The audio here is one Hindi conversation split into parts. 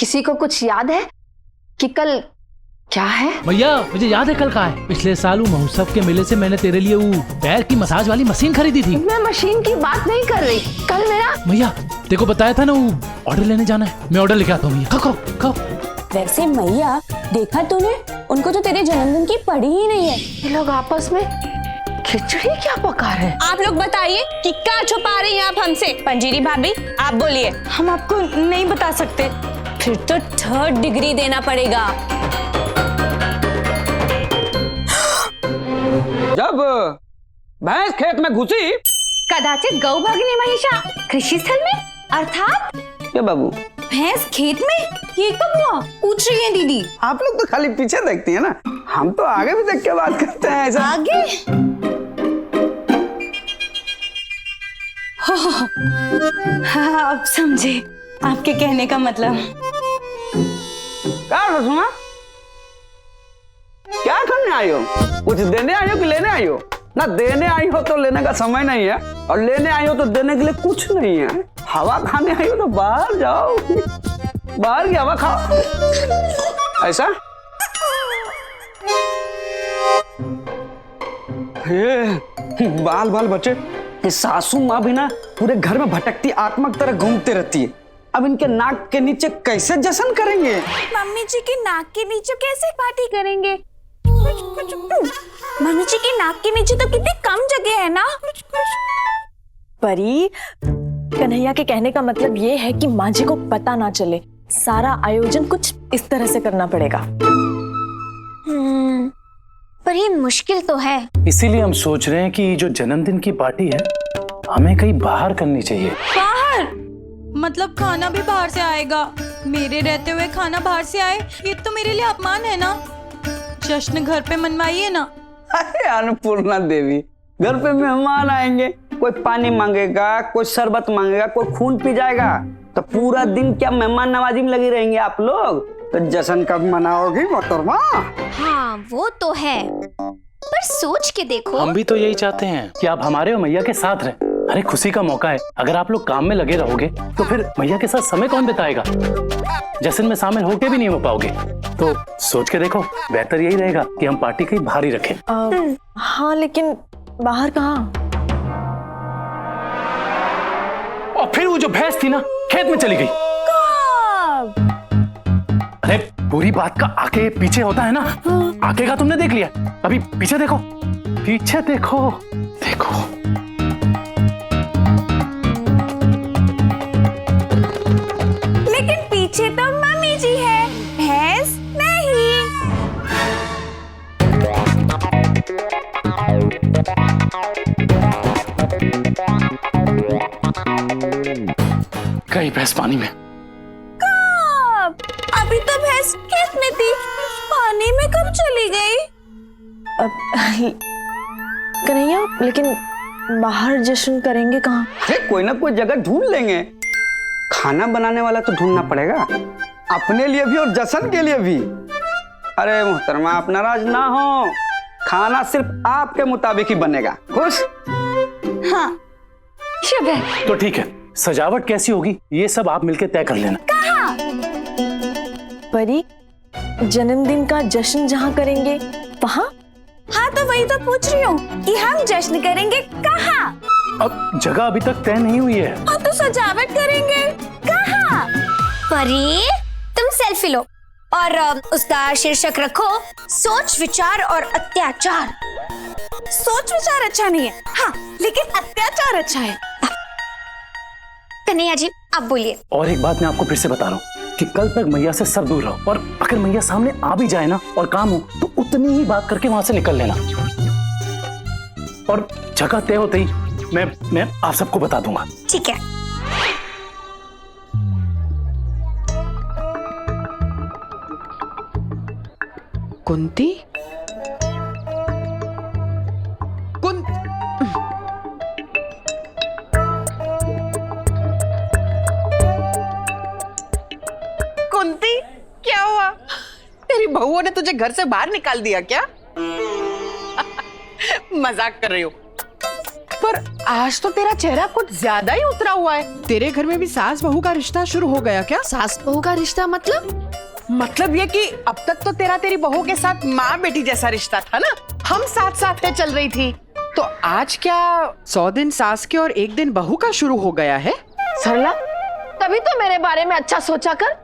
किसी को कुछ याद है कि कल क्या है? भैया मुझे याद है कल का है। पिछले साल वो महोत्सव के मेले से मैंने तेरे लिए वो पैर की मसाज वाली मशीन खरीदी थी। मैं मशीन की बात नहीं कर रही। कल मेरा भैया देखो बताया था ना वो ऑर्डर लेने जाना है। मैं ऑर्डर लेके आता हूँ। खाओ खाओ। वैसे मैया देखा तूने, उनको तो तेरे जन्मदिन की पड़ी ही नहीं है। ये लोग आपस में खिचड़ी क्या पका रहे हैं? आप लोग बताइए कि क्या छुपा रही हैं आप हमसे। पंजीरी भाभी आप बोलिए। हम आपको नहीं बता सकते। फिर तो 3rd डिग्री देना पड़ेगा। जब भैंस खेत में घुसी, कदाचित गौ भगनी महिषा कृषि स्थल में, अर्थात क्या बाबू भैंस खेत में। ये कब हुआ पूछ रही है दीदी। आप लोग तो खाली पीछे देखती है ना, हम तो आगे भी देख के बात करते हैं। ऐसा आगे हाँ अब समझे आपके कहने का मतलब। क्या सुना, क्या करने आई हो? कुछ देने आई हो कि लेने आई हो? ना देने आई हो तो लेने का समय नहीं है, और लेने आई हो तो देने के लिए कुछ नहीं है। हवा खाने आई हो तो बाहर जाओ, बाहर की हवा खाओ। ऐसा बाल बाल बच्चे, ये सासू माँ भी ना पूरे घर में भटकती आत्मा की तरह घूमते रहती है। अब इनके नाक के नीचे कैसे जश्न करेंगे? मम्मी जी के नाक के नीचे कैसे पार्टी करेंगे? मम्मी जी के नाक के नीचे तो कितनी कम जगह है ना। परी, कन्हैया के कहने का मतलब ये है कि माँ जी को पता ना चले। सारा आयोजन कुछ इस तरह से करना पड़ेगा। पर ये मुश्किल तो है। इसीलिए हम सोच रहे हैं कि जो जन्मदिन की पार्टी है हमें कहीं बाहर करनी चाहिए। बाहर मतलब खाना भी बाहर से आएगा? मेरे रहते हुए खाना बाहर से आए, ये तो मेरे लिए अपमान है ना। जश्न घर पे मनवाइए ना। अरे अन्नपूर्णा देवी, घर पे मेहमान आएंगे, कोई पानी मांगेगा, कोई शरबत मांगेगा, कोई खून पी जाएगा, तो पूरा दिन क्या मेहमान नवाजी में लगी रहेंगे आप लोग? तो जश्न कब मनाओगी मोहतरमा? हाँ वो तो है, पर सोच के देखो। हम भी तो यही चाहते हैं कि आप हमारे और मैया के साथ रहें। अरे खुशी का मौका है, अगर आप लोग काम में लगे रहोगे तो फिर मैया के साथ समय कौन बिताएगा? जश्न में शामिल होके भी नहीं हो पाओगे। तो सोच के देखो, बेहतर यही रहेगा कि हम पार्टी कहीं बाहर ही रखें। हाँ लेकिन बाहर कहाँ? और फिर वो जो भैंस थी ना खेत में चली गई। अरे पूरी बात का आगे पीछे होता है ना। आगे का तुमने देख लिया, अभी पीछे देखो, पीछे देखो, देखो। लेकिन पीछे तो मम्मी जी है, भैंस नहीं। गई भैंस पानी में। अभी तो भैंस खेत में थी, पानी में कब चली गई? कन्हैया लेकिन बाहर जश्न करेंगे कहाँ? अरे कोई ना कोई जगह ढूंढ लेंगे। खाना बनाने वाला तो ढूंढना पड़ेगा, अपने लिए भी और जश्न के लिए भी। अरे मोहतरमा आप नाराज ना हो, खाना सिर्फ आपके मुताबिक ही बनेगा। खुश? हाँ शुभ है। तो ठीक है, सजावट कैसी होगी ये सब आप मिलके तय कर लेना। परी, जन्मदिन का जश्न जहाँ करेंगे वहाँ? हाँ तो वही तो पूछ रही हूँ कि हम जश्न करेंगे कहाँ? अब जगह अभी तक तय नहीं हुई है। हाँ तो सजावट करेंगे कहाँ? परी तुम सेल्फी लो और उसका शीर्षक रखो सोच विचार और अत्याचार। सोच विचार अच्छा नहीं है, हाँ लेकिन अत्याचार अच्छा है। कन्हैया जी आप बोलिए। और एक बात मैं आपको फिर से बता रहा हूँ कि कल तक मैया से सब दूर रहो, और अगर मैया सामने आ भी जाए ना और काम हो तो उतनी ही बात करके वहां से निकल लेना। और जगह तय होते ही मैं आप सबको बता दूंगा। ठीक है। कुंती? कुंती क्या हुआ? तेरी बहुओं ने तुझे घर से बाहर निकाल दिया क्या? मजाक कर रही हो। पर आज तो तेरा चेहरा कुछ ज्यादा ही उतरा हुआ है। तेरे घर में भी सास बहू का रिश्ता शुरू हो गया क्या? सास बहू का रिश्ता मतलब ये कि अब तक तो तेरी बहू के साथ माँ बेटी जैसा रिश्ता था ना, हम साथ साथ है चल रही थी। तो आज क्या 100 दिन सास के और 1 दिन बहू का शुरू हो गया है? सरला, तभी तो मेरे बारे में अच्छा सोचा कर।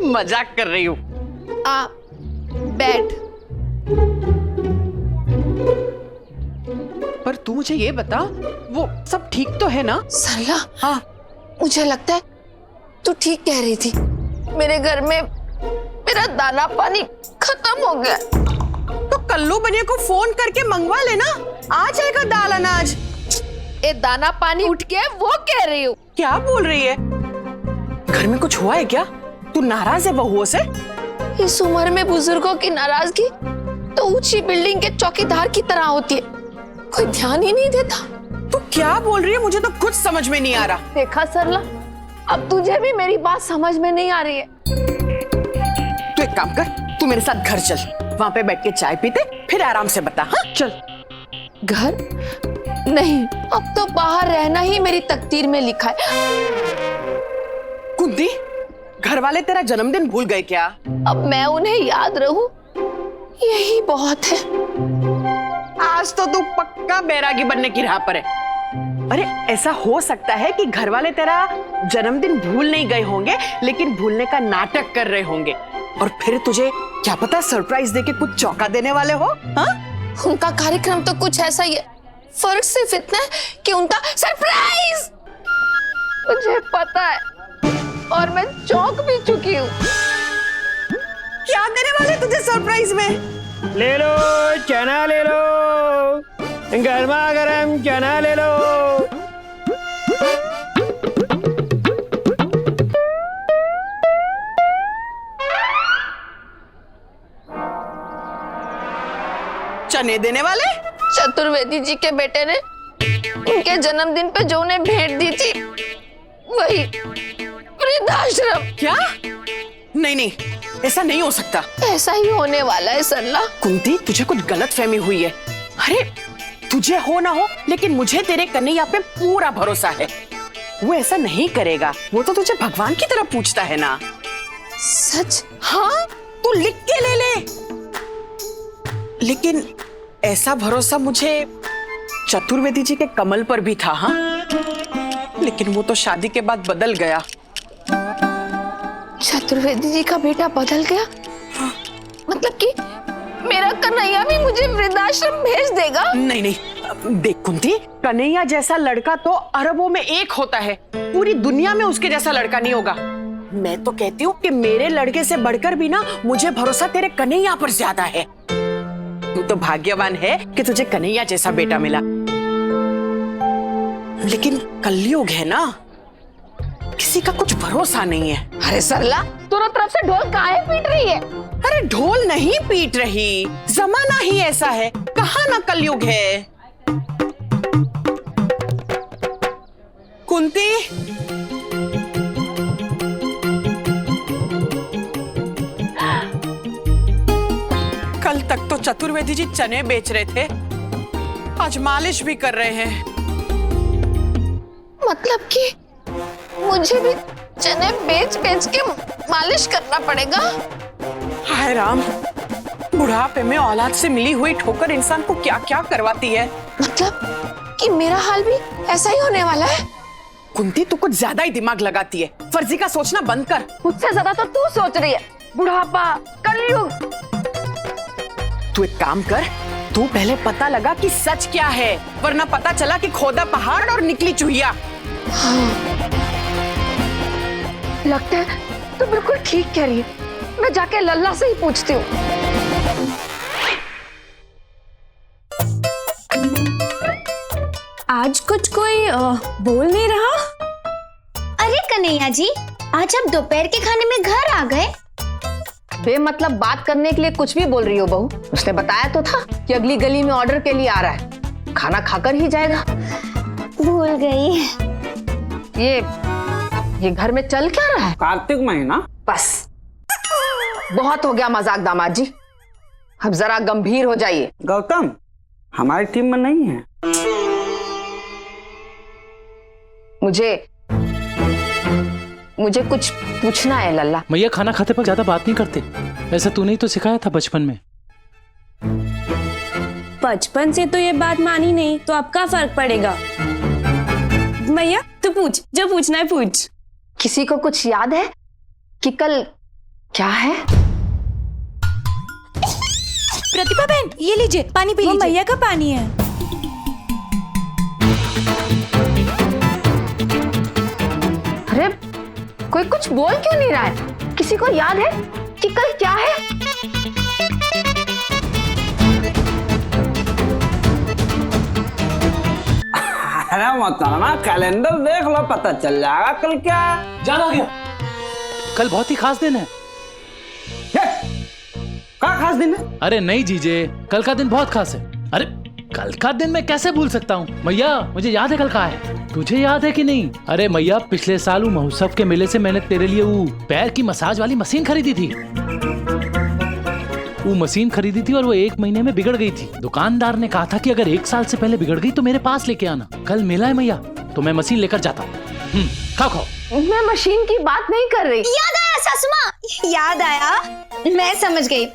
मजाक कर रही हूँ। बैठ। पर तू मुझे ये बता, वो सब ठीक तो है ना? सरला, हाँ, मुझे लगता है तू ठीक कह रही थी। मेरे घर में मेरा दाना पानी खत्म हो गया। तो कल्लू बनिया को फोन करके मंगवा लेना, आ जाएगा दाल अनाज। ये दाना पानी उठ के वो कह रही हूँ। क्या बोल रही है? घर में कुछ हुआ है क्या? तू नाराज है बहुओं से? इस उम्र में बुजुर्गों की नाराजगी तो ऊंची बिल्डिंग के चौकीदार की तरह होती है, कोई ध्यान ही नहीं देता। तू क्या बोल रही है? मुझे तो कुछ समझ में नहीं आ रहा। देखा सरला, अब तुझे भी मेरी बात समझ में नहीं आ रही है। तू एक काम कर, तू मेरे साथ घर चल, वहां पे बैठ के चाय पीते फिर आराम से बता। हाँ चल। घर नहीं, अब तो बाहर रहना ही मेरी तकदीर में लिखा है। कुंती, घर वाले तेरा जन्मदिन भूल गए क्या? अब मैं उन्हें याद रहूं, यही बहुत है। आज तो तू पक्का बैरागी बनने की राह पर है। अरे ऐसा हो सकता है कि घर वाले तेरा जन्मदिन भूल नहीं गए होंगे, लेकिन भूलने का नाटक कर रहे होंगे, और फिर तुझे क्या पता सरप्राइज देके कुछ चौंका देने वाले हो। हाँ? उनका कार्यक्रम तो कुछ ऐसा ही है, फर्क सिर्फ इतना है कि उनका सरप्राइज मुझे पता है और मैं चौंक भी चुकी हूँ। क्या देने वाले तुझे सरप्राइज में? ले लो चना, ले लो गर्मा गर्म चना, ले लो। चने देने वाले? चतुर्वेदी जी के बेटे ने उनके जन्मदिन पे जो उन्हें भेंट दी थी, वही वृद्धाश्रम। क्या? नहीं नहीं, ऐसा नहीं हो सकता। ऐसा ही होने वाला है सरला। कुंती, तुझे कुछ गलत फहमी हुई है। अरे तुझे हो ना हो, लेकिन मुझे तेरे कन्हैया पे पूरा भरोसा है। वो ऐसा नहीं करेगा, वो तो तुझे भगवान की तरह पूछता है ना। सच? हाँ, तू लिख के ले ले। लेकिन ऐसा भरोसा मुझे चतुर्वेदी जी के कमल पर भी था। हाँ, लेकिन वो तो शादी के बाद बदल गया। चतुर्वेदी जी का बेटा बदल गया? मतलब कि मेरा कन्हैया भी मुझे वृद्धाश्रम भेज देगा? नहीं नहीं, देख कुंती, कन्हैया जैसा लड़का तो अरबों में एक होता है, पूरी दुनिया में उसके जैसा लड़का नहीं होगा। मैं तो कहती हूँ कि मेरे लड़के से बढ़कर भी ना मुझे भरोसा तेरे कन्हैया पर ज्यादा है। तू तो भाग्यवान है कि तुझे कन्हैया जैसा बेटा मिला। लेकिन कलयुग है ना, किसी का कुछ भरोसा नहीं है। अरे सरला, दोनों तरफ से ढोल काहे पीट रही है? अरे ढोल नहीं पीट रही, जमाना ही ऐसा है, कहाँ ना कलयुग है। कुंती, कल तक तो चतुर्वेदी जी चने बेच रहे थे, आज मालिश भी कर रहे हैं। मतलब कि मुझे भी चने बेच बेच के मालिश करना पड़ेगा? हाय राम, बुढ़ापे में औलाद से मिली हुई ठोकर इंसान को क्या क्या करवाती है। मतलब कि मेरा हाल भी ऐसा ही होने वाला है? कुंती, तू कुछ ज्यादा ही दिमाग लगाती है, फर्जी का सोचना बंद कर। मुझसे ज्यादा तो तू सोच रही है। बुढ़ापा, कलयुग। तू एक काम कर, तू पहले पता लगा कि सच क्या है, वरना पता चला कि खोदा पहाड़ और निकली चूहिया। लगता है तू बिल्कुल ठीक कह रही है, मैं जाके लल्ला से ही पूछती हूँ। आज कुछ कोई बोल नहीं रहा। अरे कन्हैया जी, आज आप दोपहर के खाने में घर आ गए? बेमतलब बात करने के लिए कुछ भी बोल रही हो बहू। उसने बताया तो था कि अगली गली में ऑर्डर के लिए आ रहा है, खाना खाकर ही जाएगा। भूल गई। ये घर में चल क्या रहा है? कार्तिक महीना। बस बहुत हो गया मजाक दामाद जी, अब जरा गंभीर हो जाइए। गौतम हमारी टीम में नहीं है। मुझे कुछ पूछना है लल्ला। मैया खाना खाते पर ज्यादा बात नहीं करते, ऐसा तूने ही तो सिखाया था बचपन में। बचपन से तो ये बात मानी नहीं, तो अब क्या फर्क पड़ेगा? मैया तू पूछ, जो पूछना है पूछ। किसी को कुछ याद है कि कल क्या है? प्रतिभा बहन, ये लीजिए पानी पी लीजिए। मैया का पानी है। अरे कोई कुछ बोल क्यों नहीं रहा है? किसी को याद है कि कल क्या है? अरे मोहतरमा कैलेंडर देख लो, पता चल जाएगा कल क्या है। याद आ गया, कल बहुत ही खास दिन है। क्या खास दिन है? अरे नहीं जीजे, कल का दिन बहुत खास है। अरे कल का दिन मैं कैसे भूल सकता हूँ मैया, मुझे याद है कल का है। तुझे याद है कि नहीं? अरे मैया पिछले साल वो महोत्सव के मेले से मैंने तेरे लिए वो पैर की मसाज वाली मशीन खरीदी थी। वो मशीन खरीदी थी और वो 1 महीने में बिगड़ गई थी। दुकानदार ने कहा था कि अगर 1 साल से पहले बिगड़ गई तो मेरे पास लेके आना। कल मेला है मैया, तो मैं मशीन लेकर जाता हूँ। खाओ खाओ। मैं मशीन की बात नहीं कर रही। याद आया सासू माँ, याद आया, मैं समझ गई।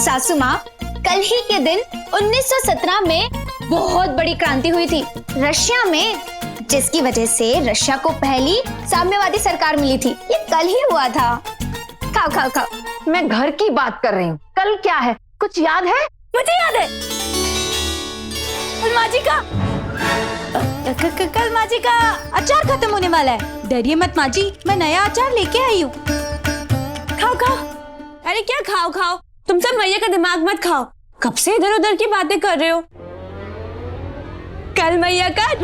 सासू माँ, कल ही के दिन 1917 में बहुत बड़ी क्रांति हुई थी रशिया में, जिसकी वजह से रशिया को पहली साम्यवादी सरकार मिली थी। ये कल ही हुआ था। खाओ खाओ खाओ। मैं घर की बात कर रही हूँ। कल क्या है, कुछ याद है? मुझे याद है, कल माँ जी का कल माँ जी का अचार खत्म होने वाला है। डरिए मत माँ जी, मैं नया अचार लेके आई हूँ। खाओ खाओ। अरे क्या खाओ खाओ, तुम सब मैया का दिमाग मत खाओ। कब से इधर उधर की बातें कर रहे हो? कल मैया का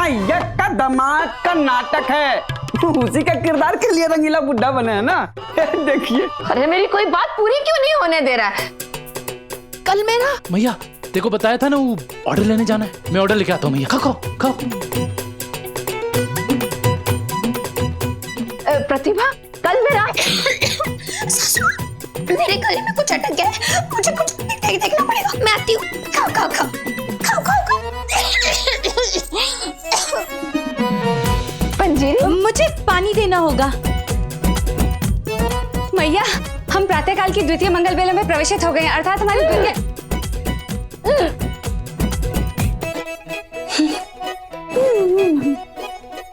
दिमाग का नाटक है, उसी का किरदार के लिए रंगीला बुड्ढा बने हैं ना। देखिए। अरे मेरी कोई बात पूरी क्यों नहीं होने दे रहा है? कल मेरा मैया देखो बताया था ना वो ऑर्डर लेने जाना है, मैं ऑर्डर लेके आता हूँ। मैया खाओ खाओ खाओ। प्रतिभा, कल मेरा मेरे गले में कुछ अटक गया है, मुझे कुछ देखना पड़ेगा। मैं आती हूँ। खाओ खाओ खाओ खाओ खाओ। पंजीरी, मुझे पानी देना होगा। मैया, हम प्रातःकाल की द्वितीय मंगल बेला में प्रवेशित हो गए हैं, अर्थात हमारी दुनिया।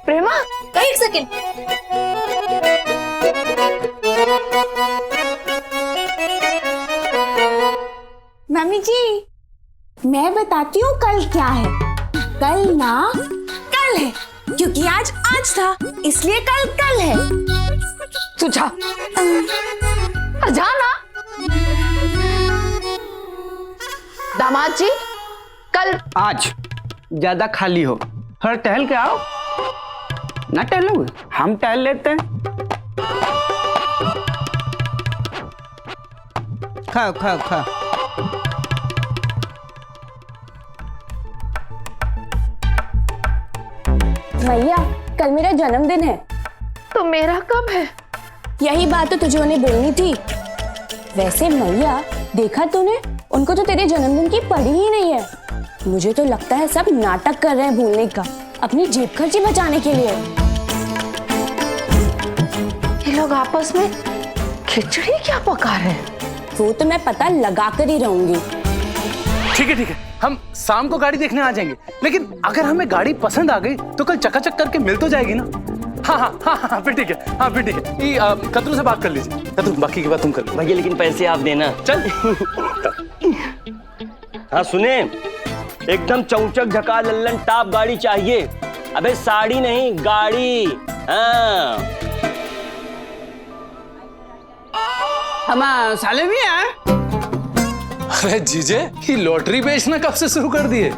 प्रेमा, एक सेकंड। मम्मी जी, मैं बताती हूँ कल क्या है। कल ना कल है, क्योंकि आज था, इसलिए कल है। तू जा, जा ना। दामाद जी, कल आज ज्यादा खाली हो, थोड़ा टहल के आओ ना। टहलोगे? हम टहल लेते हैं। खाओ खाओ खाओ। मैया, कल मेरा जन्मदिन है। तो मेरा कब है? यही बात तो तुझे उन्हें बोलनी थी। वैसे मैया, देखा तूने, उनको तो तेरे जन्मदिन की पड़ी ही नहीं है। मुझे तो लगता है सब नाटक कर रहे हैं भूलने का, अपनी जेब खर्ची बचाने के लिए। ये लोग आपस में खिचड़ी क्या पका रहे हैं? वो तो मैं पता लगा कर ही रहूंगी। ठीक है, हम शाम को गाड़ी देखने आ जाएंगे, लेकिन अगर हमें गाड़ी पसंद आ गई तो कल चकाचक करके मिल तो जाएगी ना। हाँ फिर ठीक है। हाँ फिर ठीक है, ये कतरू से बात कर लीजिए। कतरू, बाकी की बात तुम कर लो। भैया लेकिन पैसे आप देना। चल। हाँ सुने, एकदम चौचक झका लल्लन टाप गाड़ी चाहिए। अबे साड़ी नहीं, गाड़ी। हाँ हम साले भी हैं। अरे जीजे, ये लॉटरी बेचना कब से शुरू कर दिए?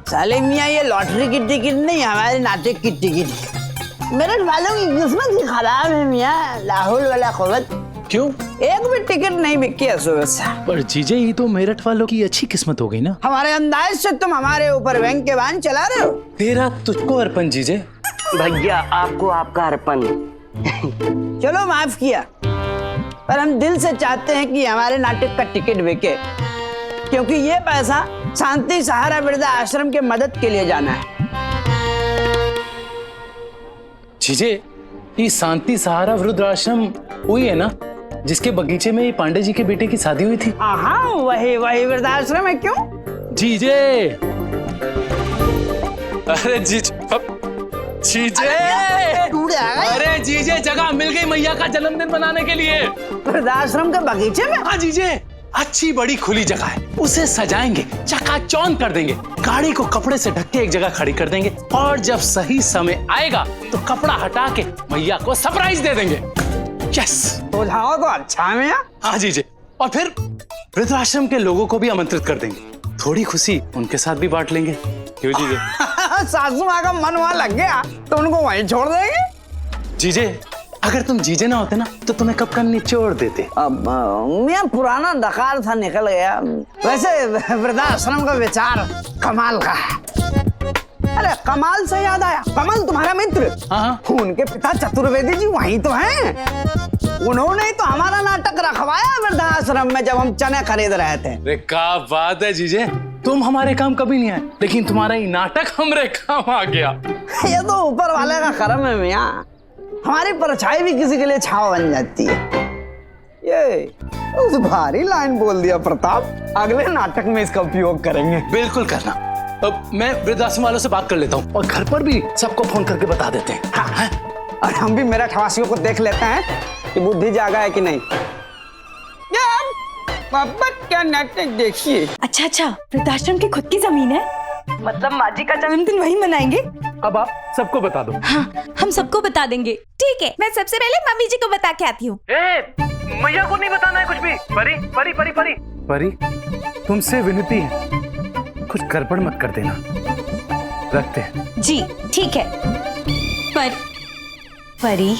साले मियाँ, ये लॉटरी की टिकट नहीं, हमारे नाटक की टिकट है। मेरे वालों की किस्मत ही खराब है मियाँ, लाहौल वाला खबत। क्यों? एक भी टिकट नहीं बिकी है सुबह से। पर जीजे, ये तो मेरठ वालों की अच्छी किस्मत हो गई ना। हमारे अंदाज से तुम हमारे ऊपर बैंक के वाहन चला रहे हो। तेरा तुझको अर्पण जीजे। भैया, आपको आपका अर्पण। चलो माफ किया, पर हम दिल से चाहते हैं कि हमारे नाटक का टिकट बिके। क्योंकि ये पैसा शांति सहारा वृद्धा आश्रम के मदद के लिए जाना है। जीजे, ये शांति सहारा वृद्धाश्रम वही है ना जिसके बगीचे में पांडे जी के बेटे की शादी हुई थी? हाँ, वही वृद्धाश्रम है। क्यों जीजे? अरे जीजे, अरे जीजे, जगह मिल गई मैया का जन्मदिन मनाने के लिए। वृद्धाश्रम के बगीचे में? हाँ जीजे, अच्छी बड़ी खुली जगह है, उसे सजाएंगे, चकाचौंध कर देंगे, गाड़ी को कपड़े से ढक के एक जगह खड़ी कर देंगे और जब सही समय आएगा तो कपड़ा हटा के मैया को सरप्राइज दे देंगे। यस, तो जाओ तो अच्छा है मियां। हाँ जीजे, और फिर वृद्धाश्रम के लोगों को भी आमंत्रित कर देंगे, थोड़ी खुशी उनके साथ भी बांट लेंगे। क्यों जीजे? सासू माँ का मन वहां लग गया तो उनको वहीं छोड़ देंगे। जीजे, अगर तुम जीजे ना होते ना तो तुम्हें कब का निचोड़ देते। अब मियां पुराना डकार था, निकल गया। वैसे वृद्धाश्रम का विचार कमाल का है। अरे कमाल से याद आया, कमल तुम्हारा मित्र, हाँ, उनके पिता चतुर्वेदी जी वहीं तो हैं। उन्होंने ही तो हमारा नाटक रखवाया वृद्धाश्रम में जब हम चने खरीद रहे थे। अरे क्या बात है जीजे, तुम हमारे काम कभी नहीं आए लेकिन तुम्हारा ये नाटक हमारे काम आ गया। ये तो ऊपर वाले का करम है मियां, हमारी परछाई भी किसी के लिए छाव बन जाती है। ये उस भारी लाइन बोल दिया प्रताप, अगले नाटक में इसका उपयोग करेंगे। बिल्कुल करना। अब मैं वृद्धाश्रम वालों से बात कर लेता हूँ और घर पर भी सबको फोन करके बता देते हैं। हाँ, हाँ। और हम भी मेरा ठवासियों को देख लेते हैं कि बुद्धि जागा है कि नहीं। पापा क्या नाटक देखिए। अच्छा, वृद्धाश्रम की खुद की जमीन है, मतलब माँ जी का जन्मदिन वही मनाएंगे। अब आप सबको बता दो। हाँ, हम सबको बता देंगे। ठीक है, मैं सबसे पहले मम्मी जी को बता के आती हूँ। मैया को नहीं बताना है कुछ भी। परी परी परी परी परी, तुमसे विनती है, कुछ गड़बड़ मत कर देना। रखते हैं। जी ठीक है। परी,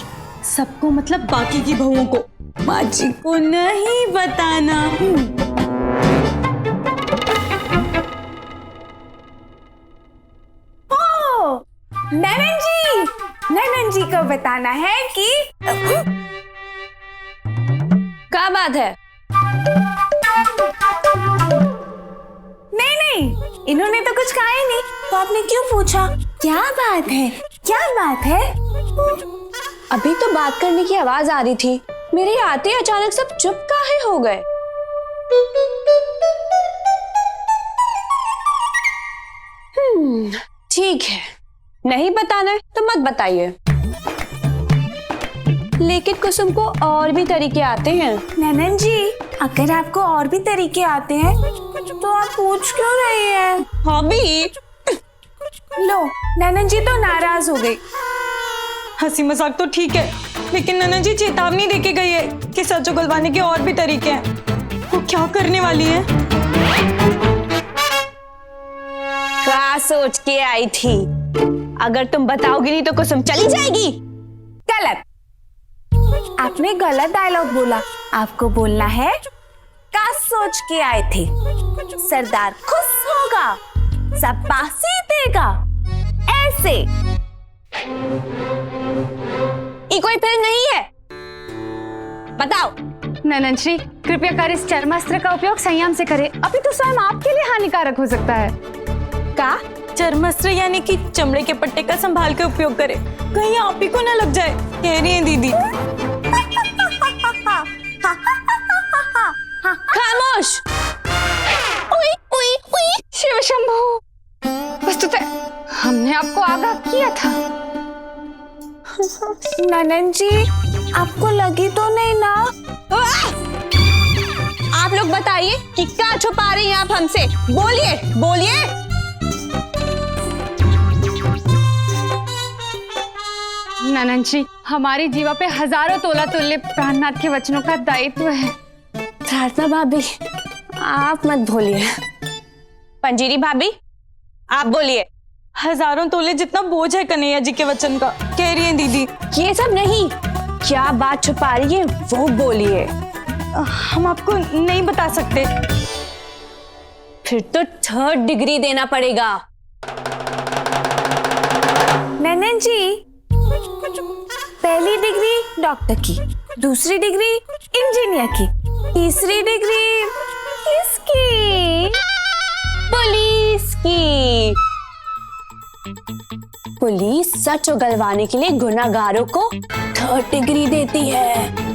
सबको मतलब बाकी की बहुओं को, माँ जी को नहीं बताना। नैनन जी को बताना है कि क्या बात है? नहीं, इन्होंने तो कुछ कहा ही नहीं, तो आपने क्यों पूछा? क्या बात है? अभी तो बात करने की आवाज आ रही थी, मेरे आते ही अचानक सब चुप काहे हो गए? ठीक है, नहीं बताना है तो मत बताइए, लेकिन कुसुम को और भी तरीके आते हैं। नैनन जी, अगर आपको और भी तरीके आते हैं तो आप पूछ क्यों रही हैं? हॉबी। लो, नैनन जी तो नाराज हो गई। हंसी मजाक तो ठीक है, लेकिन नैना जी चेतावनी देके गई है कि सच उगलवाने के और भी तरीके हैं। वो क्या करने वाली है? क्या सोच के आई थी? अगर तुम बताओगी नहीं तो कुसुम चली जाएगी। गलत, आपने गलत डायलॉग बोला। आपको बोलना है क्या सोच के आए थे? सरदार खुश होगा, शाबाशी देगा, ऐसे। ये कोई फिल्म नहीं है, बताओ। नैनन श्री, कृपया कर इस चर्मास्त्र का उपयोग संयम से करें, अभी तो स्वयं आपके लिए हानिकारक हो सकता है। का चर्मास्त्र यानी कि चमड़े के पट्टे का संभाल के उपयोग करे, कहीं आप ही को ना लग जाए, कह रही है दीदी। खामोश। उई, उई, उई, शिव शंभू, वस्तुतः हमने आपको आगाह किया था। ननन जी, आपको लगी तो नहीं ना? आप लोग बताइए कि क्या छुपा रही हैं आप हमसे? बोलिए। ननन जी, हमारी जीवा पे हजारों तोला तुल्य प्राणनाथ के वचनों का दायित्व है। प्रार्थना भाभी, आप मत बोलिए। पंजीरी भाभी, आप बोलिए। हजारों तोले जितना बोझ है कन्हैया जी के वचन का, कह रही है दीदी। ये सब नहीं, क्या बात छुपा रही है वो बोलिए। हम आपको नहीं बता सकते। फिर तो 3rd डिग्री देना पड़ेगा। नैनन जी, पहली डिग्री डॉक्टर की, दूसरी डिग्री इंजीनियर की, तीसरी डिग्री किसकी? किसकी? पुलिस की। पुलिस सच उगलवाने के लिए गुनाहगारों को 3rd डिग्री देती है।